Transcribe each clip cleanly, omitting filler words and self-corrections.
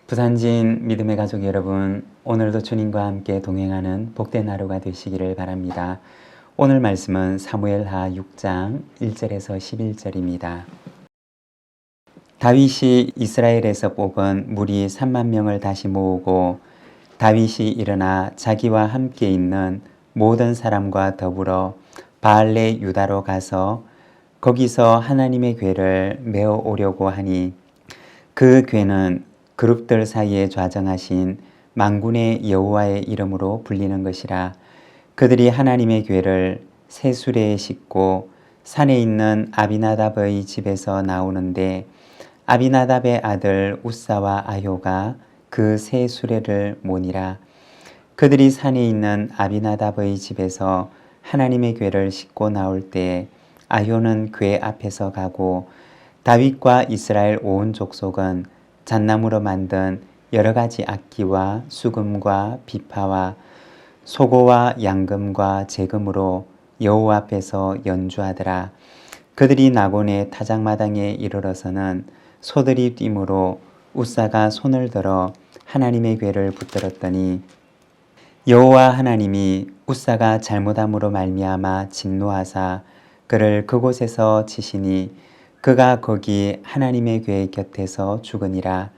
부산진 믿음의 가족 여러분, 오늘도 주님과 함께 동행하는 복된 하루가 되시기를 바랍니다. 오늘 말씀은 사무엘하 6장 1절에서 11절입니다. 다윗이 이스라엘에서 뽑은 무리 3만 명을 다시 모으고 다윗이 일어나 자기와 함께 있는 모든 사람과 더불어 바알레 유다로 가서 거기서 하나님의 궤를 메어 오려고 하니 그 궤는 그룹들 사이에 좌정하신 만군의 여호와의 이름으로 불리는 것이라. 그들이 하나님의 궤를 새 수레에 싣고 산에 있는 아비나답의 집에서 나오는데 아비나답의 아들 우사와 아효가 그 새 수레를 모니라. 그들이 산에 있는 아비나답의 집에서 하나님의 궤를 싣고 나올 때 아효는 궤 앞에서 가고 다윗과 이스라엘 온 족속은 잣나무로 만든 여러 가지 악기와 수금과 비파와 소고와 양금과 제금으로 여호와 앞에서 연주하더라. 그들이 나곤의 타작마당에 이르러서는 소들이 뛰므로 우사가 손을 들어 하나님의 궤를 붙들었더니 여호와 하나님이 우사가 잘못함으로 말미암아 진노하사 그를 그곳에서 치시니 그가 거기 하나님의 궤 곁에서 죽으니라.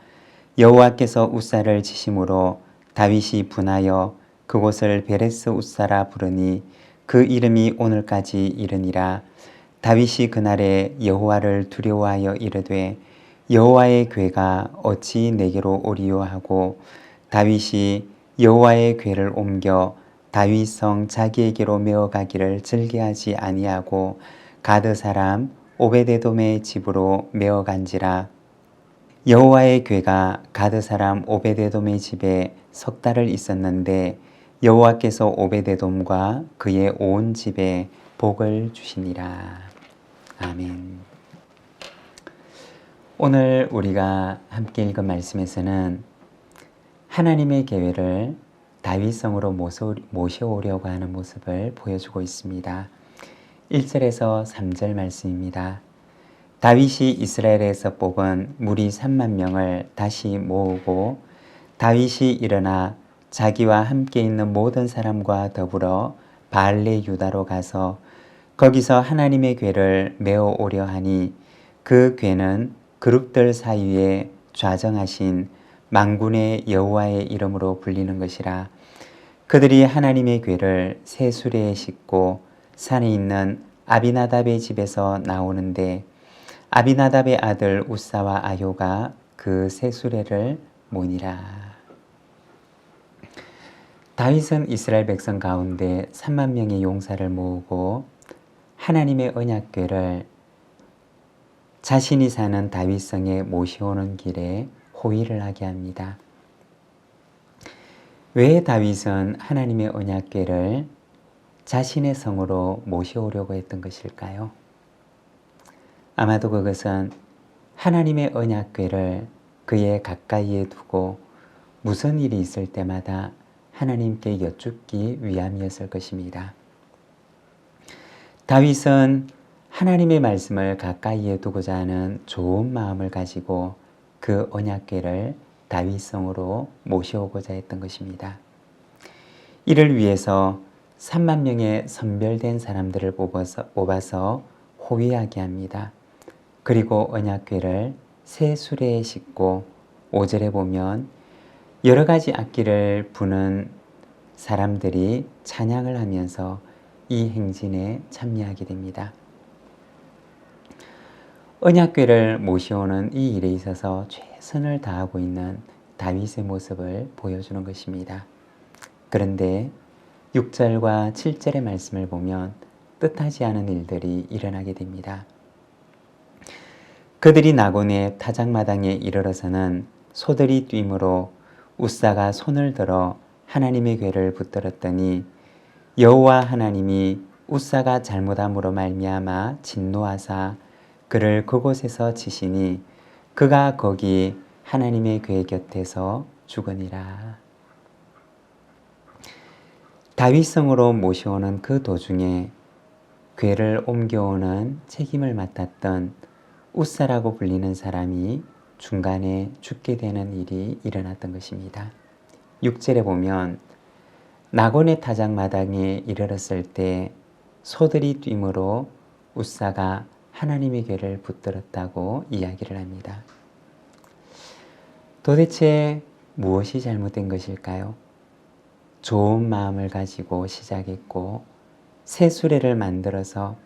여호와께서 우사를 치심으로 다윗이 분하여 그곳을 베레스 우사라 부르니 그 이름이 오늘까지 이르니라. 다윗이 그날에 여호와를 두려워하여 이르되 여호와의 궤가 어찌 내게로 오리요 하고 다윗이 여호와의 궤를 옮겨 다윗성 자기에게로 메어가기를 즐겨하지 아니하고 가드 사람 오베데돔의 집으로 메어간지라. 여호와의 궤가 가드 사람 오베데돔의 집에 석 달을 있었는데 여호와께서 오베데돔과 그의 온 집에 복을 주시니라. 아멘. 오늘 우리가 함께 읽은 말씀에서는 하나님의 계획을 다윗성으로 모셔오려고 하는 모습을 보여주고 있습니다. 1절에서 3절 말씀입니다. 다윗이 이스라엘에서 뽑은 무리 3만 명을 다시 모으고 다윗이 일어나 자기와 함께 있는 모든 사람과 더불어 바알레 유다로 가서 거기서 하나님의 궤를 메어 오려 하니 그 궤는 그룹들 사이에 좌정하신 만군의 여호와의 이름으로 불리는 것이라. 그들이 하나님의 궤를 새 수레에 싣고 산에 있는 아비나답의 집에서 나오는데 아비나답의 아들 우사와 아효가 그 새 수레를 모니라. 다윗은 이스라엘 백성 가운데 3만 명의 용사를 모으고 하나님의 언약궤를 자신이 사는 다윗성에 모셔오는 길에 호위를 하게 합니다. 왜 다윗은 하나님의 언약궤를 자신의 성으로 모셔오려고 했던 것일까요? 아마도 그것은 하나님의 언약궤를 그의 가까이에 두고 무슨 일이 있을 때마다 하나님께 여쭙기 위함이었을 것입니다. 다윗은 하나님의 말씀을 가까이에 두고자 하는 좋은 마음을 가지고 그 언약궤를 다윗성으로 모셔오고자 했던 것입니다. 이를 위해서 3만 명의 선별된 사람들을 뽑아서 호위하게 합니다. 그리고 언약궤를 새 수레에 싣고 5절에 보면 여러 가지 악기를 부는 사람들이 찬양을 하면서 이 행진에 참여하게 됩니다. 언약궤를 모셔오는 이 일에 있어서 최선을 다하고 있는 다윗의 모습을 보여주는 것입니다. 그런데 6절과 7절의 말씀을 보면 뜻하지 않은 일들이 일어나게 됩니다. 그들이 나곤의 타작마당에 이르러서는 소들이 뛰므로 우사가 손을 들어 하나님의 궤를 붙들었더니 여호와 하나님이 우사가 잘못함으로 말미암아 진노하사 그를 그곳에서 치시니 그가 거기 하나님의 궤 곁에서 죽으니라. 다윗성으로 모셔오는 그 도중에 궤를 옮겨오는 책임을 맡았던 우사라고 불리는 사람이 중간에 죽게 되는 일이 일어났던 것입니다. 6절에 보면 나곤의 타작 마당에 이르렀을 때 소들이 뛰므로 웃사가 하나님의 궤를 붙들었다고 이야기를 합니다. 도대체 무엇이 잘못된 것일까요? 좋은 마음을 가지고 시작했고 새 수레를 만들어서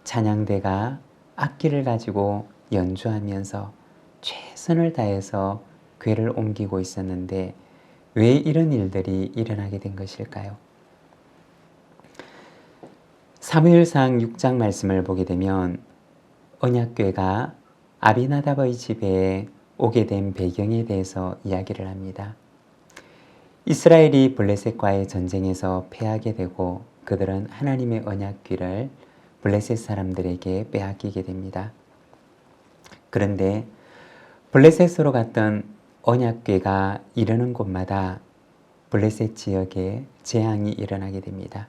찬양대가 악기를 가지고 연주하면서 최선을 다해서 궤를 옮기고 있었는데 왜 이런 일들이 일어나게 된 것일까요? 사무엘상 6장 말씀을 보게 되면 언약궤가 아비나답의 집에 오게 된 배경에 대해서 이야기를 합니다. 이스라엘이 블레셋과의 전쟁에서 패하게 되고 그들은 하나님의 언약궤를 블레셋 사람들에게 빼앗기게 됩니다. 그런데 블레셋으로 갔던 언약궤가 이르는 곳마다 블레셋 지역에 재앙이 일어나게 됩니다.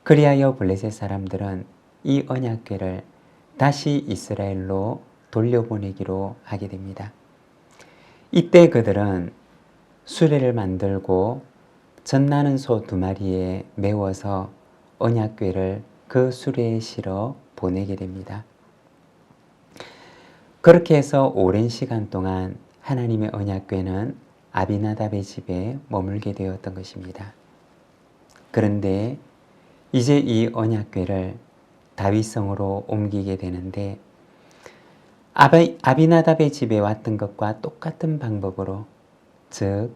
그리하여 블레셋 사람들은 이 언약궤를 다시 이스라엘로 돌려보내기로 하게 됩니다. 이때 그들은 수레를 만들고 젖나는 소 2마리에 메워서 언약궤를 그 수레에 실어 보내게 됩니다. 그렇게 해서 오랜 시간 동안 하나님의 언약궤는 아비나답의 집에 머물게 되었던 것입니다. 그런데 이제 이 언약궤를 다윗성으로 옮기게 되는데 아비나답의 집에 왔던 것과 똑같은 방법으로, 즉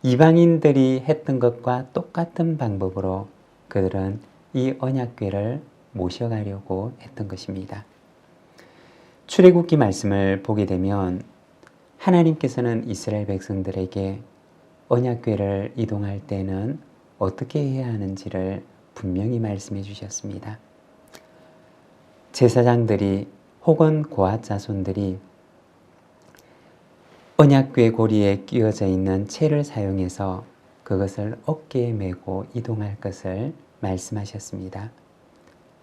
이방인들이 했던 것과 똑같은 방법으로 그들은 이 언약궤를 모셔가려고 했던 것입니다. 출애굽기 말씀을 보게 되면 하나님께서는 이스라엘 백성들에게 언약궤를 이동할 때는 어떻게 해야 하는지를 분명히 말씀해 주셨습니다. 제사장들이 혹은 고앗 자손들이 언약궤 고리에 끼워져 있는 채를 사용해서 그것을 어깨에 메고 이동할 것을 말씀하셨습니다.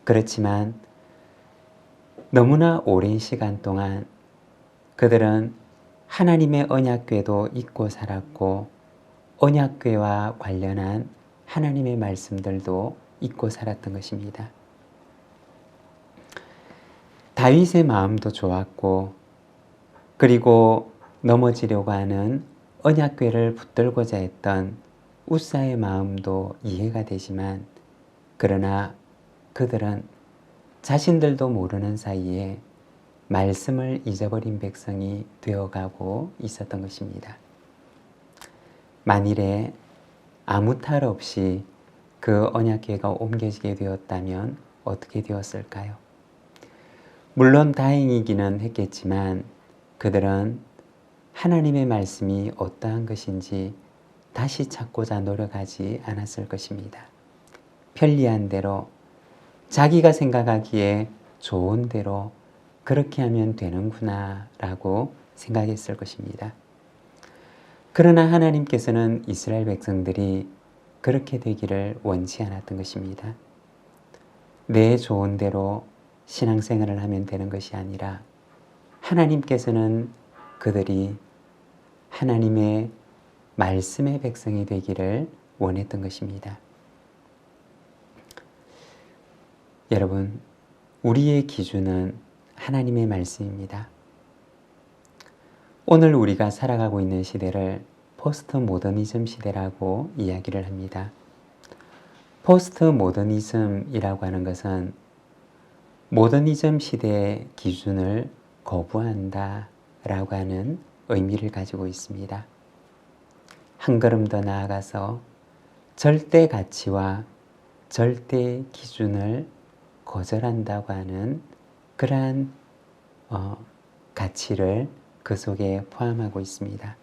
그렇지만 너무나 오랜 시간 동안 그들은 하나님의 언약궤도 잊고 살았고 언약궤와 관련한 하나님의 말씀들도 잊고 살았던 것입니다. 다윗의 마음도 좋았고 그리고 넘어지려고 하는 언약궤를 붙들고자 했던 웃사의 마음도 이해가 되지만 그러나 그들은 자신들도 모르는 사이에 말씀을 잊어버린 백성이 되어가고 있었던 것입니다. 만일에 아무 탈 없이 그 언약궤가 옮겨지게 되었다면 어떻게 되었을까요? 물론 다행이기는 했겠지만 그들은 하나님의 말씀이 어떠한 것인지 다시 찾고자 노력하지 않았을 것입니다. 편리한 대로 자기가 생각하기에 좋은 대로 그렇게 하면 되는구나 라고 생각했을 것입니다. 그러나 하나님께서는 이스라엘 백성들이 그렇게 되기를 원치 않았던 것입니다. 내 좋은 대로 신앙생활을 하면 되는 것이 아니라 하나님께서는 그들이 하나님의 말씀의 백성이 되기를 원했던 것입니다. 여러분, 우리의 기준은 하나님의 말씀입니다. 오늘 우리가 살아가고 있는 시대를 포스트 모더니즘 시대라고 이야기를 합니다. 포스트 모더니즘이라고 하는 것은 모더니즘 시대의 기준을 거부한다 라고 하는 의미를 가지고 있습니다. 한 걸음 더 나아가서 절대 가치와 절대 기준을 거절한다고 하는 그러한 가치를 그 속에 포함하고 있습니다.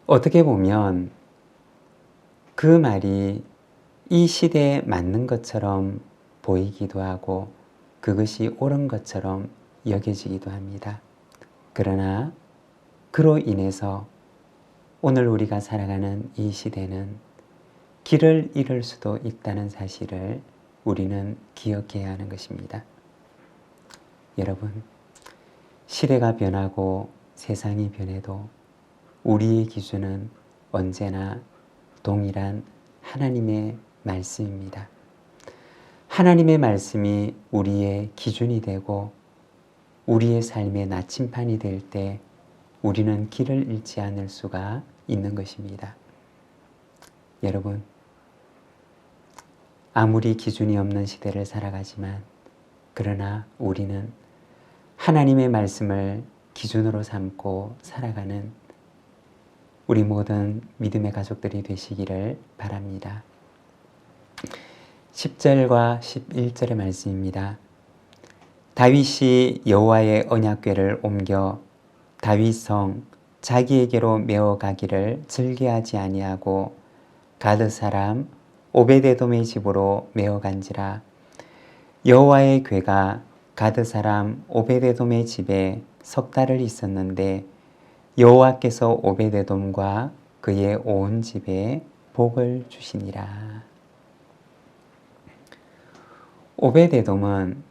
어떻게 보면 그 말이 이 시대에 맞는 것처럼 보이기도 하고 그것이 옳은 것처럼 여겨지기도 합니다. 그러나 그로 인해서 오늘 우리가 살아가는 이 시대는 길을 잃을 수도 있다는 사실을 우리는 기억해야 하는 것입니다. 여러분, 시대가 변하고 세상이 변해도 우리의 기준은 언제나 동일한 하나님의 말씀입니다. 하나님의 말씀이 우리의 기준이 되고 우리의 삶의 나침판이 될 때 우리는 길을 잃지 않을 수가 있는 것입니다. 여러분, 아무리 기준이 없는 시대를 살아가지만 그러나 우리는 하나님의 말씀을 기준으로 삼고 살아가는 우리 모든 믿음의 가족들이 되시기를 바랍니다. 10절과 11절의 말씀입니다. 다윗이 여호와의 언약궤를 옮겨 다윗성 자기에게로 메어가기를 즐겨하지 아니하고 가드 사람 오베데돔의 집으로 메어간지라. 여호와의 궤가 가드 사람 오베데돔의 집에 석 달을 있었는데 여호와께서 오베데돔과 그의 온 집에 복을 주시니라. 오베데돔은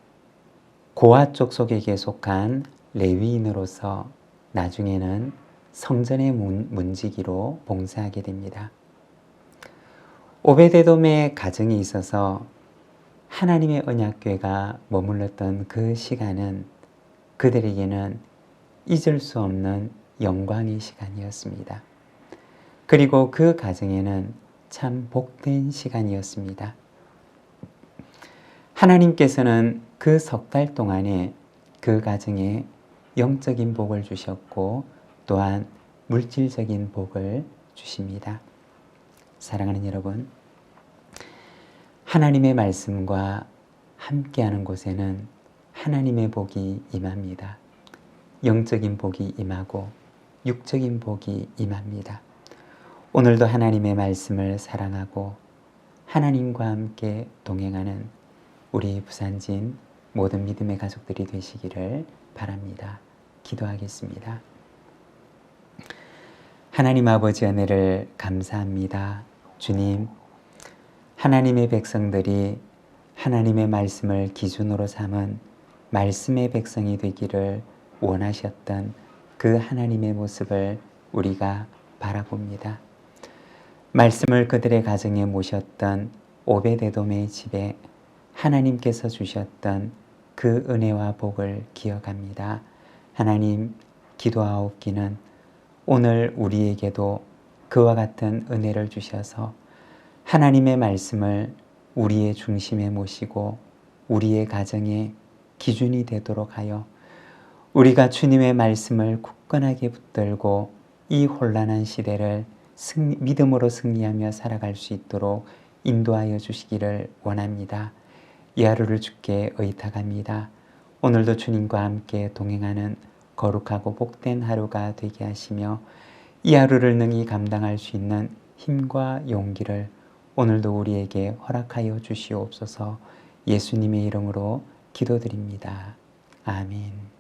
고핫 족속에게 속한 레위인으로서 나중에는 성전의 문지기로 봉사하게 됩니다. 오베데돔의 가정에 있어서 하나님의 언약궤가 머물렀던 그 시간은 그들에게는 잊을 수 없는 영광의 시간이었습니다. 그리고 그 가정에는 참 복된 시간이었습니다. 하나님께서는 그 석 달 동안에 그 가정에 영적인 복을 주셨고 또한 물질적인 복을 주십니다. 사랑하는 여러분, 하나님의 말씀과 함께하는 곳에는 하나님의 복이 임합니다. 영적인 복이 임하고 육적인 복이 임합니다. 오늘도 하나님의 말씀을 사랑하고 하나님과 함께 동행하는 우리 부산진 모든 믿음의 가족들이 되시기를 바랍니다. 기도하겠습니다. 하나님 아버지 은혜를 감사합니다. 주님, 하나님의 백성들이 하나님의 말씀을 기준으로 삼은 말씀의 백성이 되기를 원하셨던 그 하나님의 모습을 우리가 바라봅니다. 말씀을 그들의 가정에 모셨던 오베데돔의 집에 하나님께서 주셨던 그 은혜와 복을 기억합니다. 하나님, 기도하옵기는 오늘 우리에게도 그와 같은 은혜를 주셔서 하나님의 말씀을 우리의 중심에 모시고 우리의 가정의 기준이 되도록 하여 우리가 주님의 말씀을 굳건하게 붙들고 이 혼란한 시대를 믿음으로 승리하며 살아갈 수 있도록 인도하여 주시기를 원합니다. 이 하루를 주께 의탁합니다. 오늘도 주님과 함께 동행하는 거룩하고 복된 하루가 되게 하시며 이 하루를 능히 감당할 수 있는 힘과 용기를 오늘도 우리에게 허락하여 주시옵소서. 예수님의 이름으로 기도드립니다. 아멘.